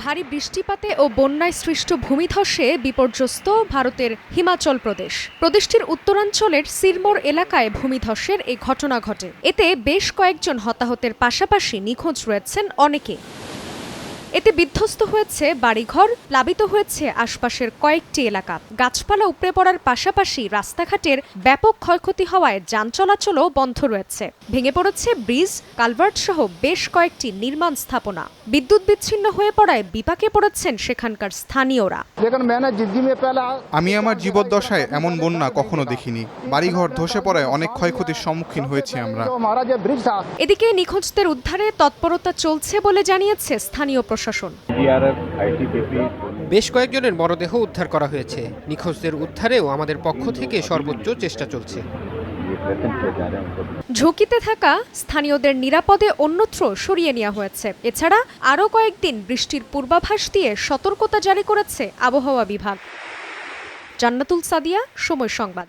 ভারী বৃষ্টিপাতে ও বন্যায় সৃষ্ট ভূমিধসে বিপর্যস্ত ভারতের হিমাচল প্রদেশ। প্রদেশটির উত্তরাঞ্চলের সিরমোর এলাকায় ভূমিধসের এই ঘটনা ঘটে। এতে বেশ কয়েকজন হতাহতের পাশাপাশি নিখোঁজ রয়েছেন অনেকে। এতে বিধ্বস্ত হয়েছে বাড়িঘর, প্লাবিত হয়েছে আশপাশের কয়েকটি এলাকা। গাছপালা উপড়ে পড়ার পাশাপাশি রাস্তাঘাটের ব্যাপক ক্ষয়ক্ষতি হওয়ায় যান চলাচলও বন্ধ রয়েছে। ভেঙে পড়েছে ব্রিজ, কালভার্ট সহ বেশ কয়েকটি নির্মাণ স্থাপনা। বিদ্যুৎ বিচ্ছিন্ন হয়ে পড়ায় বিপাকে পড়েছেন সেখানকার স্থানীয়রা। আমি আমার জীবদ্দশায় এমন বন্যা কখনো দেখিনি। বাড়িঘর ধসে পড়ায় অনেক ক্ষয়ক্ষতির সম্মুখীন হয়েছি আমরা। এদিকে নিখোঁজদের উদ্ধারে তৎপরতা চলছে বলে জানিয়েছে স্থানীয় প্রশাসন। বেশ কয়েকজনের মরদেহ উদ্ধার করা হয়েছে। নিখোঁজদের উদ্ধারেও আমাদের পক্ষ থেকে সর্বোচ্চ চেষ্টা চলছে। ঝুঁকিতে থাকা স্থানীয়দের নিরাপদে অন্যত্র সরিয়ে নেওয়া হয়েছে। এছাড়া আরও কয়েকদিন বৃষ্টির পূর্বাভাস দিয়ে সতর্কতা জারি করেছে আবহাওয়া বিভাগ। জান্নাতুল সাদিয়া, সময় সংবাদ।